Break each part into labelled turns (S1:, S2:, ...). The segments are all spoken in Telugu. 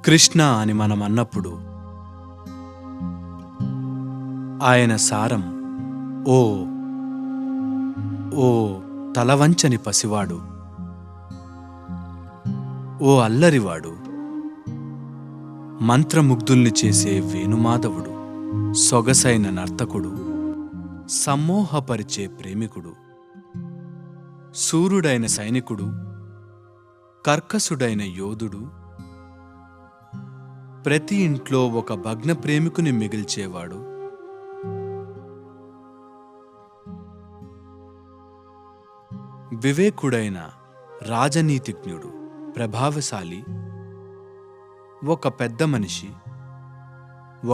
S1: కృష్ణ అని మనం అన్నప్పుడు ఆయన సారం ఓ ఓ తలవంచని పసివాడు, ఓ అల్లరివాడు, మంత్రముగ్ధుల్ని చేసే వేణుమాధవుడు, సొగసైన నర్తకుడు, సమ్మోహపరిచే ప్రేమికుడు, శూరుడైన సైనికుడు, కర్కసుడైన యోధుడు, ప్రతి ఇంట్లో ఒక భగ్న ప్రేమికుని మిగిల్చేవాడు, వివేకుడైన రాజనీతిజ్ఞుడు, ప్రభావశాలి, ఒక పెద్ద మనిషి,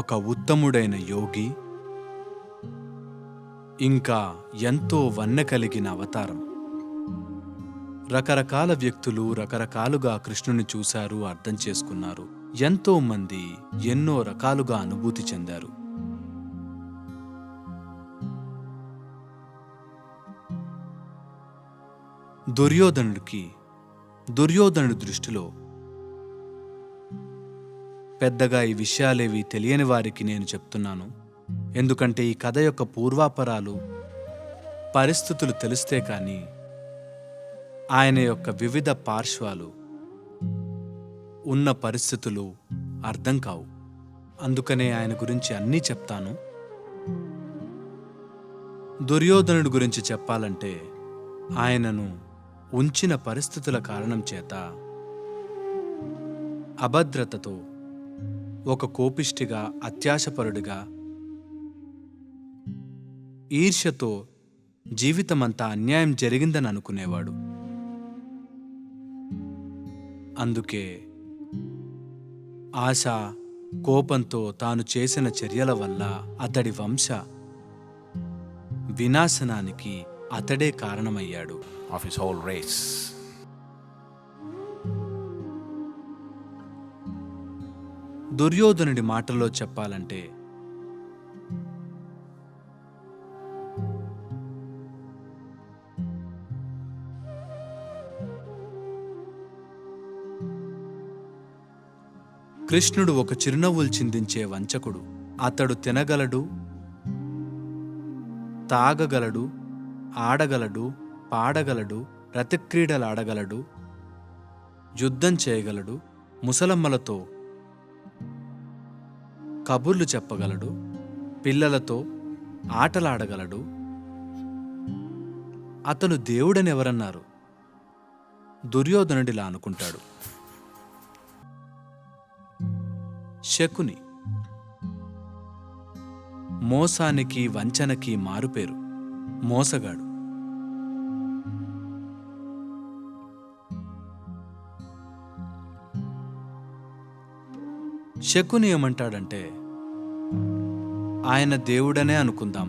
S1: ఒక ఉత్తముడైన యోగి, ఇంకా ఎంతో వన్నె కలిగిన అవతారం. రకరకాల వ్యక్తులు రకరకాలుగా కృష్ణుని చూశారు, అర్థం చేసుకున్నారు. ఎంతో మంది ఎన్నో రకాలుగా అనుభూతి చెందారు. దుర్యోధనుడి దృష్టిలో పెద్దగా ఈ విషయాలేవి తెలియని వారికి నేను చెప్తున్నాను. ఎందుకంటే ఈ కథ యొక్క పూర్వాపరాలు, పరిస్థితులు తెలిస్తే కానీ ఆయన యొక్క వివిధ పార్శ్వాలు, ఉన్న పరిస్థితులు అర్థం కావు. అందుకనే ఆయన గురించి అన్నీ చెప్తాను. దుర్యోధనుడి గురించి చెప్పాలంటే ఆయనను ఉంచిన పరిస్థితుల కారణం చేత అభద్రతతో, ఒక కోపిష్టిగా, అత్యాశపరుడిగా, ఈర్ష్యతో జీవితమంతా అన్యాయం జరిగిందని అనుకునేవాడు. అందుకే ఆశ, కోపంతో తాను చేసిన చర్యల వల్ల అతడి వంశ వినాశనానికి అతడే కారణమయ్యాడు.
S2: of his whole race.
S1: దుర్యోధనుడి మాటల్లో చెప్పాలంటే కృష్ణుడు ఒక చిరునవ్వులు చిందించే వంచకుడు. అతడు తినగలడు, తాగగలడు, ఆడగలడు, పాడగలడు, రతిక్రీడలాడగలడు, యుద్ధం చేయగలడు, ముసలమ్మలతో కబుర్లు చెప్పగలడు, పిల్లలతో ఆటలాడగలడు. అతను దేవుడని ఎవరన్నారు? దుర్యోధనుడిలా అనుకుంటాడు. శకుని మోసానికి, వంచనకి మారుపేరు. మోసగాడు. శకుని ఏమంటాడంటే, ఆయన దేవుడనే అనుకుందాం,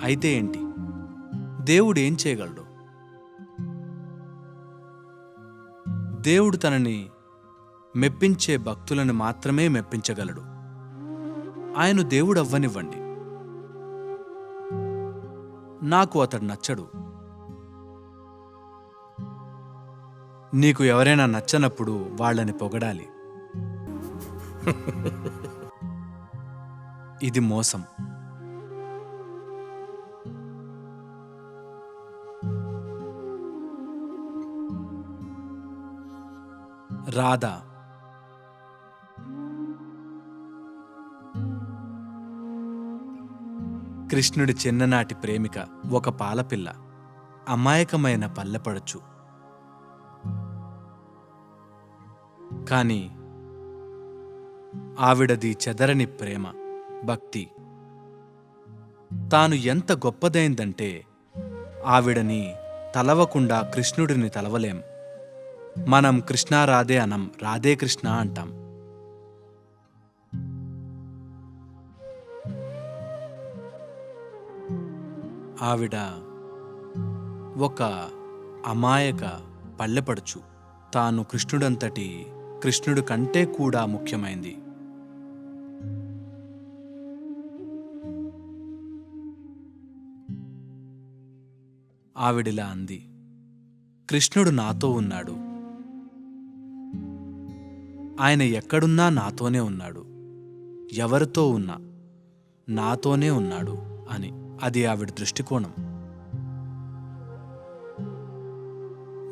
S1: అయితే ఏంటి? దేవుడు ఏం చేయగలడు? దేవుడు తనని మెప్పించే భక్తులను మాత్రమే మెప్పించగలడు. ఆయన దేవుడు అవ్వనివ్వండి, నాకు అతడు నచ్చడు. నీకు ఎవరైనా నచ్చనప్పుడు వాళ్ళని పొగడాలి. ఇది మోసం. రాధ కృష్ణుడి చిన్ననాటి ప్రేమిక, ఒక పాలపిల్ల, అమాయకమైన పల్లెపడచ్చు. కాని ఆవిడది చెదరని ప్రేమ, భక్తి. తాను ఎంత గొప్పదైందంటే ఆవిడని తలవకుండా కృష్ణుడిని తలవలేం. మనం కృష్ణ రాధే అనం, రాధే కృష్ణ అంటాం. ఆవిడ ఒక అమాయక పల్లెపడుచు. తాను కృష్ణుడు కంటే కూడా ముఖ్యమైంది. ఆవిడిలా అంది, కృష్ణుడు నాతో ఉన్నాడు, ఆయన ఎక్కడున్నా నాతోనే ఉన్నాడు, ఎవరితో ఉన్నా నాతోనే ఉన్నాడు అని. అది ఆవిడ దృష్టికోణం.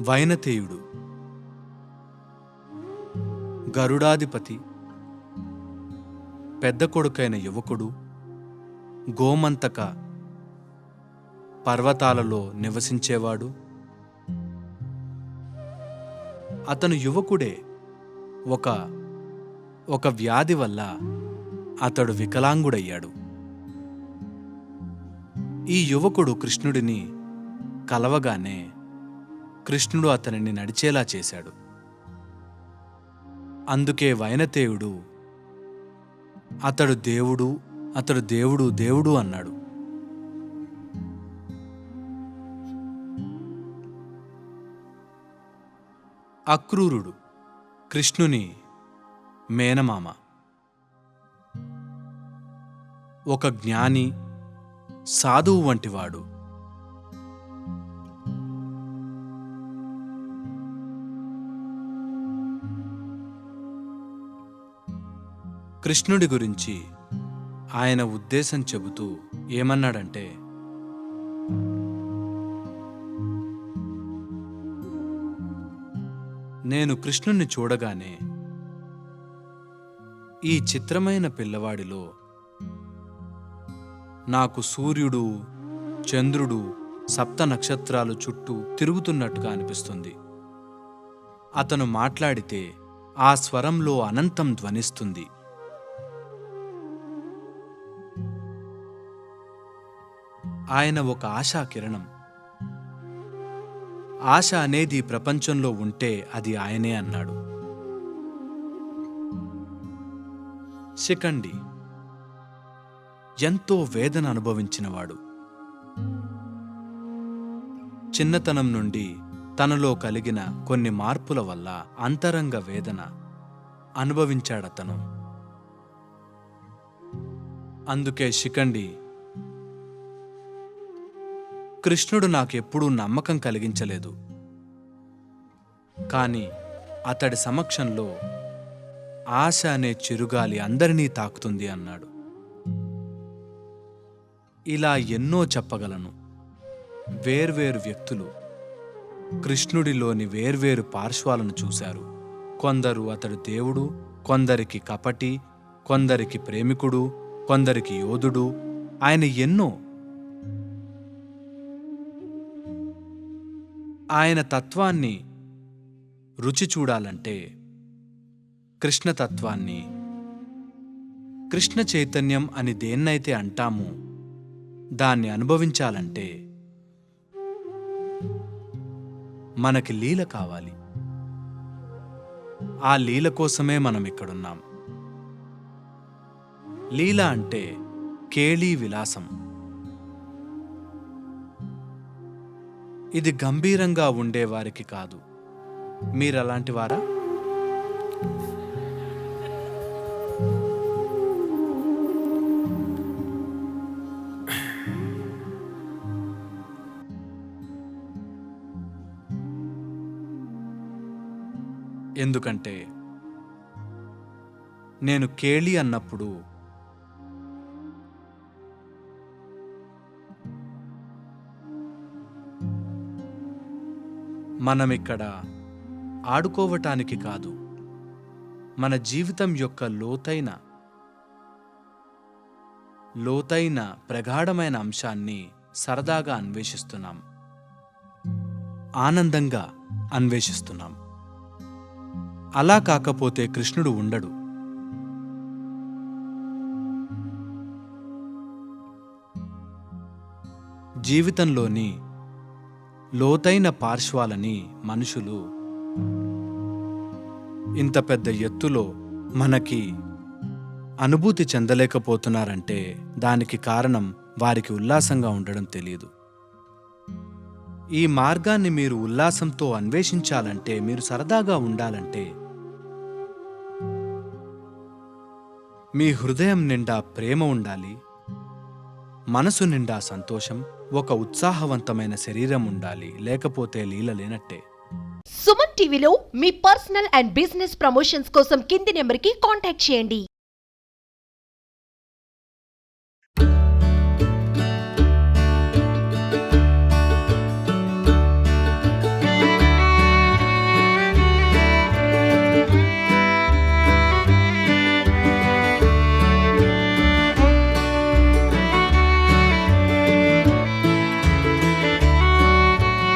S1: వైనతేయుడు, గరుడాధిపతి, పెద్ద కొడుకైన యువకుడు, గోమంతక పర్వతాలలో నివసించేవాడు. అతను యువకుడే. ఒక వ్యాధి వల్ల అతడు వికలాంగుడయ్యాడు. ఈ యువకుడు కృష్ణుడిని కలవగానే కృష్ణుడు అతనిని నడిచేలా చేశాడు. అందుకే వైనతేయుడు అతడు దేవుడు దేవుడు అన్నాడు. అక్రూరుడు, కృష్ణుని మేనమామ, ఒక జ్ఞాని, సాధువు వంటివాడు. కృష్ణుడి గురించి ఆయన ఉద్దేశం చెబుతూ ఏమన్నాడంటే, నేను కృష్ణుణ్ణి చూడగానే ఈ చిత్రమైన పిల్లవాడిలో నాకు సూర్యుడు, చంద్రుడు, సప్త నక్షత్రాలు చుట్టూ తిరుగుతున్నట్టుగా అనిపిస్తుంది. అతను మాట్లాడితే ఆ స్వరంలో అనంతం ధ్వనిస్తుంది. ఆయన ఒక ఆశా కిరణం. ఆశ అనేది ప్రపంచంలో ఉంటే అది ఆయనే అన్నాడు. శిఖండి ఎంతో వేదన అనుభవించినవాడు. చిన్నతనం నుండి తనలో కలిగిన కొన్ని మార్పుల వల్ల అంతరంగ వేదన అనుభవించాడతను. అందుకే శిఖండి, కృష్ణుడు నాకెప్పుడూ నమ్మకం కలిగించలేదు, కాని అతడి సమక్షంలో ఆశ అనే చిరుగాలి అందరినీ తాకుతుంది అన్నాడు. ఇలా ఎన్నో చెప్పగలను. వేర్వేరు వ్యక్తులు కృష్ణుడిలోని వేర్వేరు పార్శ్వాలను చూశారు. కొందరు అతడు దేవుడు, కొందరికి కపటి, కొందరికి ప్రేమికుడు, కొందరికి యోధుడు. ఆయన ఎన్నో. ఆయన తత్వాన్ని రుచి చూడాలంటే, కృష్ణతత్వాన్ని, కృష్ణ చైతన్యం అని దేన్నైతే అంటామో దాన్ని అనుభవించాలంటే మనకి లీల కావాలి. ఆ లీల కోసమే మనం ఇక్కడున్నాం. లీల అంటే కేళీ విలాసం. ఇది గంభీరంగా ఉండేవారికి కాదు. మీరలాంటి వారా? ఎందుకంటే నేను కేళి అన్నప్పుడు మనమిక్కడ ఆడుకోవటానికి కాదు, మన జీవితం యొక్క లోతైన ప్రగాఢమైన అంశాన్ని సరదాగా అన్వేషిస్తున్నాం, ఆనందంగా అన్వేషిస్తున్నాం. అలా కాకపోతే కృష్ణుడు ఉండడు. జీవితంలోని లోతైన పార్శ్వాలని మనుషులు ఇంత పెద్ద ఎత్తులో మనకి అనుభూతి చెందలేకపోతున్నారంటే దానికి కారణం వారికి ఉల్లాసంగా ఉండడం తెలియదు. ఈ మార్గాన్ని మీరు ఉల్లాసంతో అన్వేషించాలంటే, మీరు సరదాగా ఉండాలంటే, మీ హృదయం నిండా ప్రేమ ఉండాలి, మనసు నిండా సంతోషం, ఒక ఉత్సాహవంతమైన శరీరం ఉండాలి. లేకపోతే లీల లేనట్టే.
S2: సుమన్ టీవీలో మీ పర్సనల్ అండ్ బిజినెస్ ప్రమోషన్స్ కోసం కింది నెంబర్కి కాంటాక్ట్ చేయండి.